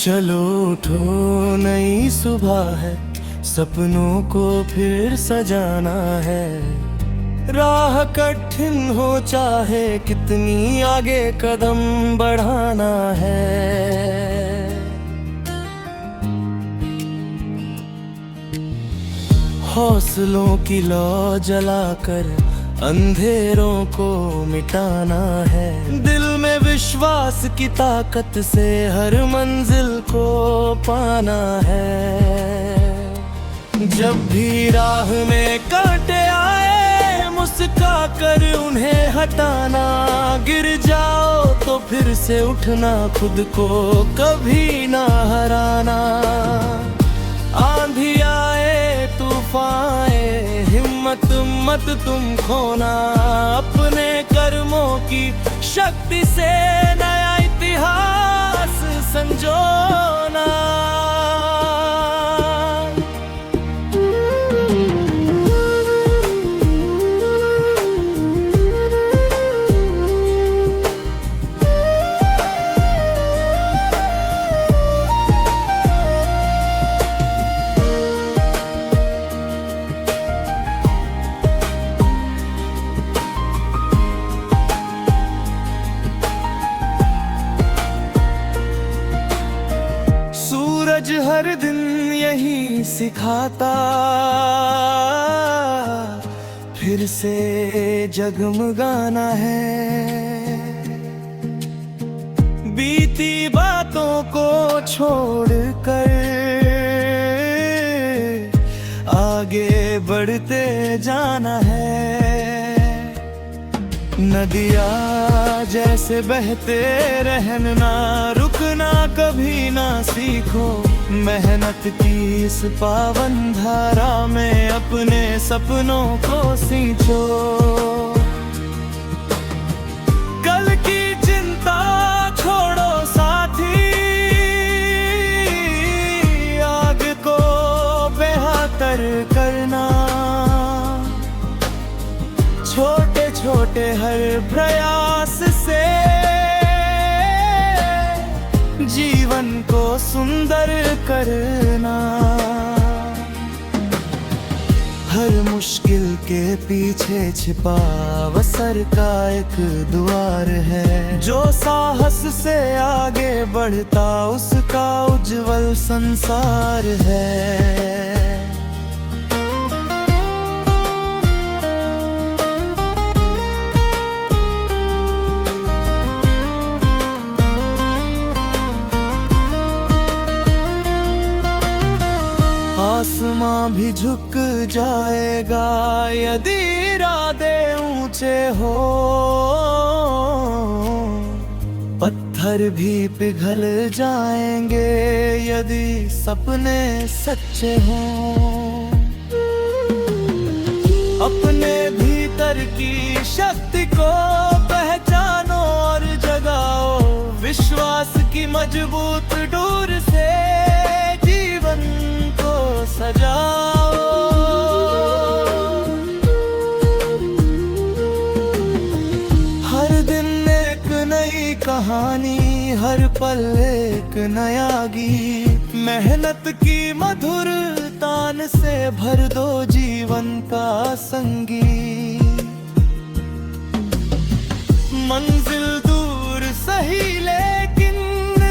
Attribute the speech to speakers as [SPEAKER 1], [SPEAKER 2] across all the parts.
[SPEAKER 1] चलो उठो, नई सुबह है, सपनों को फिर सजाना है। राह कठिन हो चाहे कितनी, आगे कदम बढ़ाना है। हौसलों की लौ जलाकर अंधेरों को मिटाना है। दिल में विश्वास की ताकत से हर मंजिल को पाना है। जब भी राह में कांटे आए, मुस्का कर उन्हें हटाना। गिर जाओ तो फिर से उठना, खुद को कभी ना हराना। आंधी आए तूफान आए, हिम्मत मत तुम खोना। अपने कर्मों की शक्ति से नया इतिहास संजोना। सूरज हर दिन यही सिखाता, फिर से जगमगाना है। बीती बातों को छोड़कर आगे बढ़ते जाना है। नदियाँ जैसे बहते रहना, रुकना कभी ना सीखो। मेहनत की इस पावन धारा में अपने सपनों को सींचो। कल की चिंता छोड़ो साथी, आग को बेहतर करना। छोटे छोटे हर प्रयास से जीवन को सुंदर करना। हर मुश्किल के पीछे छिपा अवसर का एक द्वार है। जो साहस से आगे बढ़ता, उसका उज्जवल संसार है। आसमां भी झुक जाएगा यदि इरादे ऊंचे हो। पत्थर भी पिघल जाएंगे यदि सपने सच्चे हों। अपने भीतर की शक्ति को पहचानो और जगाओ। विश्वास की मजबूत डोर से जीवन को सजाओ। हर दिन एक नई कहानी, हर पल एक नया गीत। मेहनत की मधुर तान से भर दो जीवन का संगीत। मंजिल दूर सही लेकिन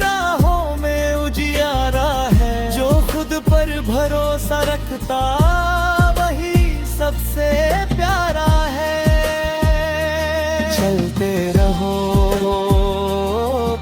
[SPEAKER 1] राहों में उजियारा है। जो खुद पर भरोसा रखता वही सबसे प्यारा है। चलते रहो,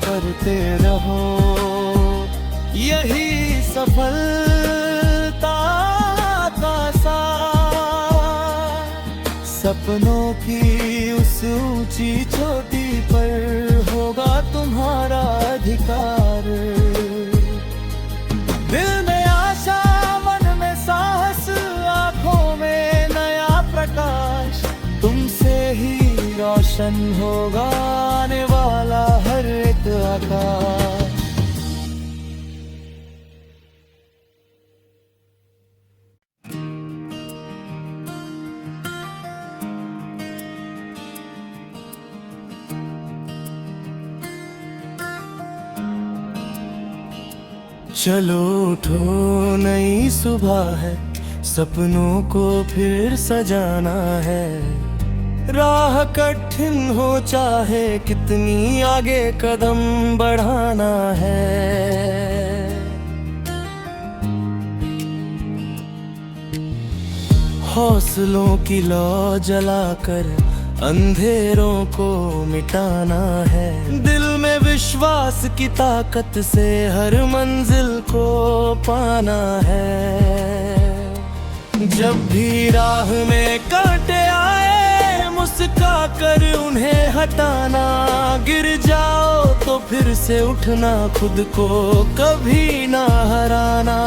[SPEAKER 1] करते रहो, यही सफलता का साथ। सपनों की उस ऊंची चोटी पर होगा तुम्हारा अधिकार। दिल में आशा, मन में साहस, आंखों में नया प्रकाश। तुमसे ही रोशन होगा आने वाला हर एक आकाश। चलो उठो, नई सुबह है, सपनों को फिर सजाना है। राह कठिन हो चाहे कितनी, आगे कदम बढ़ाना है। हौसलों की लौ जलाकर अंधेरों को मिटाना है। दिल में विश्वास की ताकत से हर मंजिल को पाना है। जब भी राह में कांटे आए, मुस्का कर उन्हें हटाना। गिर जाओ तो फिर से उठना, खुद को कभी ना हराना।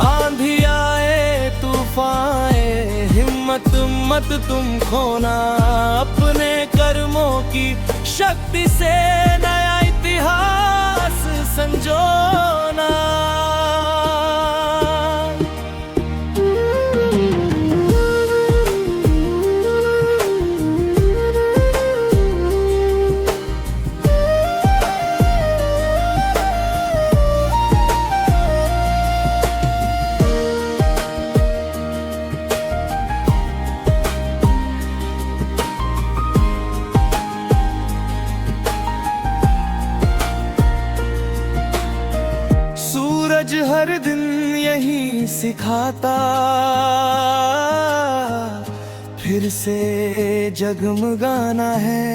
[SPEAKER 1] आंधी आए तूफान आए, हिम्मत मत तुम खोना। अपने कर्मों की शक्ति से नया इतिहास संजोना। सूरज हर दिन यही सिखाता, फिर से जगमगाना है।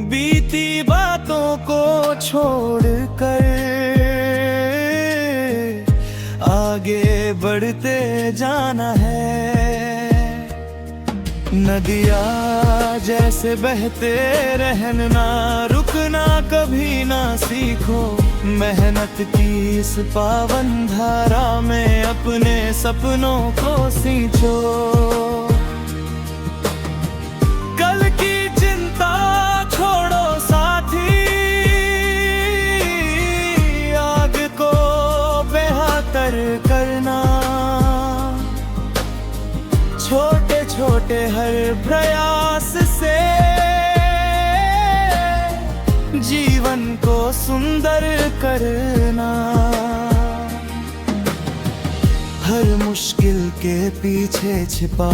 [SPEAKER 1] बीती बातों को छोड़कर आगे बढ़ते जाना है। नदियाँ जैसे बहते रहना, रुकना कभी ना सीखो। मेहनत की इस पावन धारा में अपने सपनों को सींचो। कल की चिंता छोड़ो साथी, आग को बेहतर करना। छोटे छोटे हर प्रयास से जीवन को सुंदर करना। हर मुश्किल के पीछे छिपा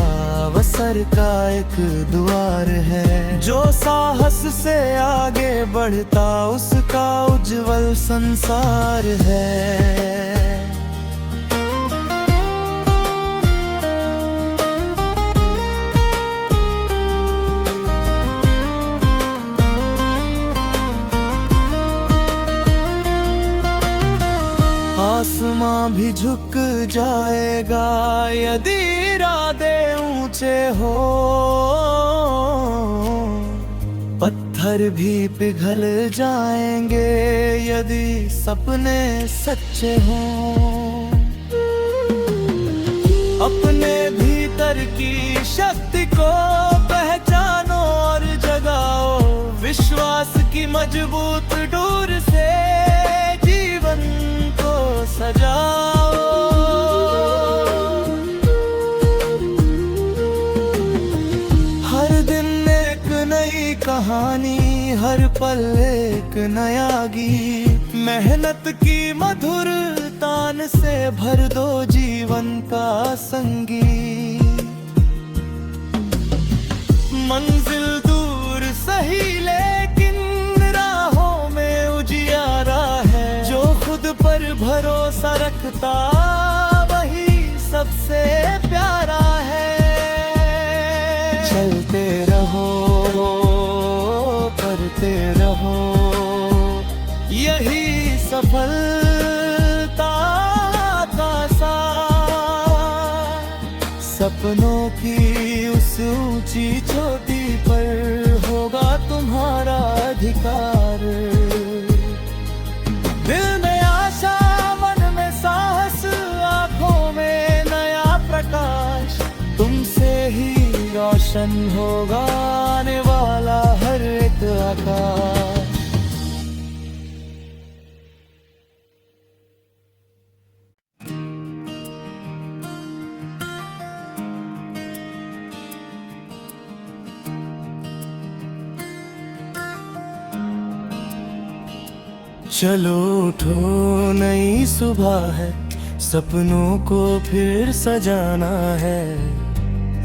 [SPEAKER 1] अवसर का एक द्वार है। जो साहस से आगे बढ़ता, उसका उज्जवल संसार है। आसमां भी झुक जाएगा यदि इरादे ऊंचे हो। पत्थर भी पिघल जाएंगे यदि सपने सच्चे हों। अपने भीतर की शक्ति को पहचानो और जगाओ। विश्वास की मजबूत डोर से जीवन को सजाओ। हर दिन एक नई कहानी, हर पल एक नया गीत। मेहनत की मधुर तान से भर दो जीवन का संगीत। मंजिल दूर सही लेकिन राहों में उजियारा है। जो खुद पर भरोसा रखता वही सबसे प्यारा है। चलते रहो, करते रहो, यही सफलता का साथ। सपनों की उस ऊंची चोटी पर होगा तुम्हारा अधिकार। दिल में आशा, मन में साहस, आंखों में नया प्रकाश। तुमसे ही रोशन होगा आने वाला हर एक आकाश। चलो उठो, नई सुबह है, सपनों को फिर सजाना है।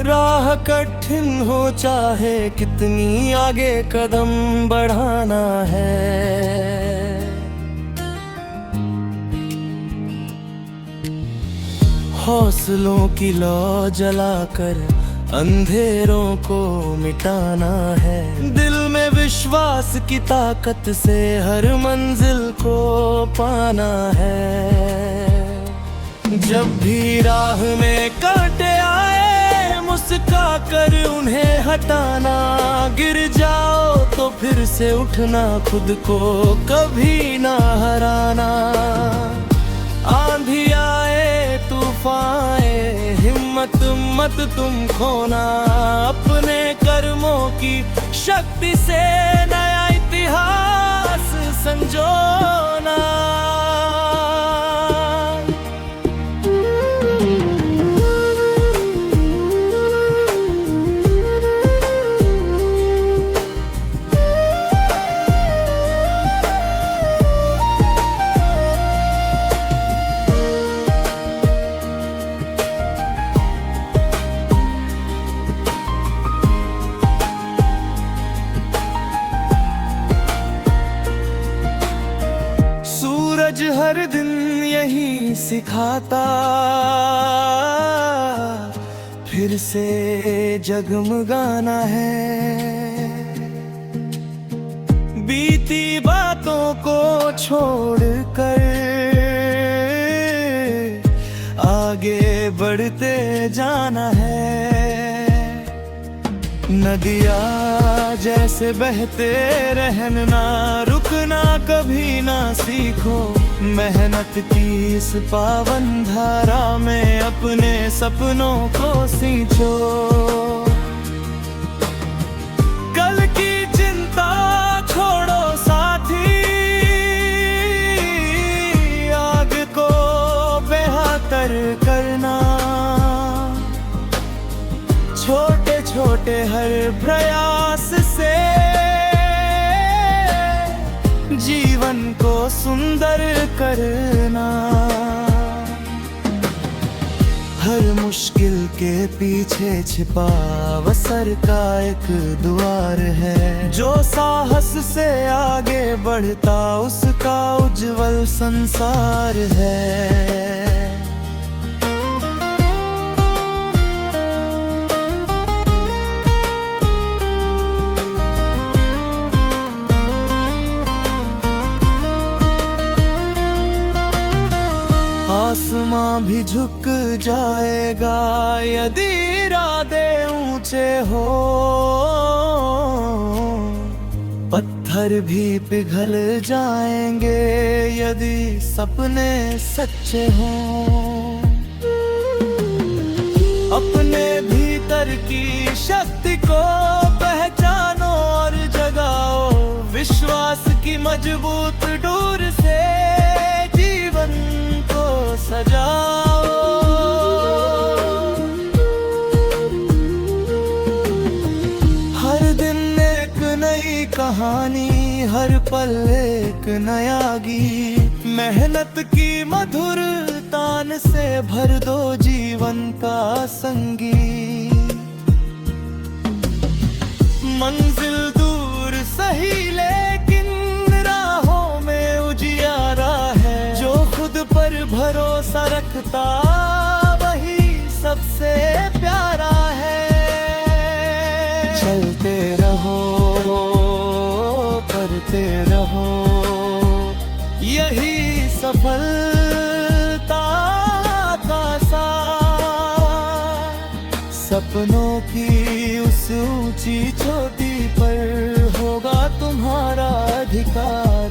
[SPEAKER 1] राह कठिन हो चाहे कितनी, आगे कदम बढ़ाना है। हौसलों की लौ जलाकर अंधेरों को मिटाना है। दिल में विश्वास की ताकत से हर मंजिल को पाना है। जब भी राह में कांटे आए, मुस्का कर उन्हें हटाना। गिर जाओ तो फिर से उठना, खुद को कभी ना हराना। आंधी आए तूफान आए, हिम्मत मत तुम खोना। अपने कर्मों की शक्ति से नया इतिहास संजोना। सूरज हर दिन यही सिखाता, फिर से जगमगाना है। बीती बातों को छोड़कर आगे बढ़ते जाना है। नदियाँ जैसे बहते रहना, रुकना कभी ना सीखो। मेहनत की इस पावन धारा में अपने सपनों को सींचो। कल की चिंता छोड़ो साथी, आग को बेहतर करना। छोटे छोटे हर प्रयास से जीवन को सुंदर करना। हर मुश्किल के पीछे छिपा अवसर का एक द्वार है। जो साहस से आगे बढ़ता, उसका उज्जवल संसार है। आसमां भी झुक जाएगा यदि इरादे ऊंचे हो। पत्थर भी पिघल जाएंगे यदि सपने सच्चे हों। अपने भीतर की शक्ति को पहचानो और जगाओ। विश्वास की मजबूत डोर से जीवन को सजाओ। हर दिन एक नई कहानी, हर पल एक नया गीत। मेहनत की मधुर तान से भर दो जीवन का संगीत। मंजिल दूर सही लेकिन राहों में उजियारा है। जो खुद पर भरोसा रखता वही सबसे प्यारा है। चलते रहो, करते रहो, यही सफलता का साथ। सपनों की उस ऊंची चोटी पर होगा तुम्हारा अधिकार।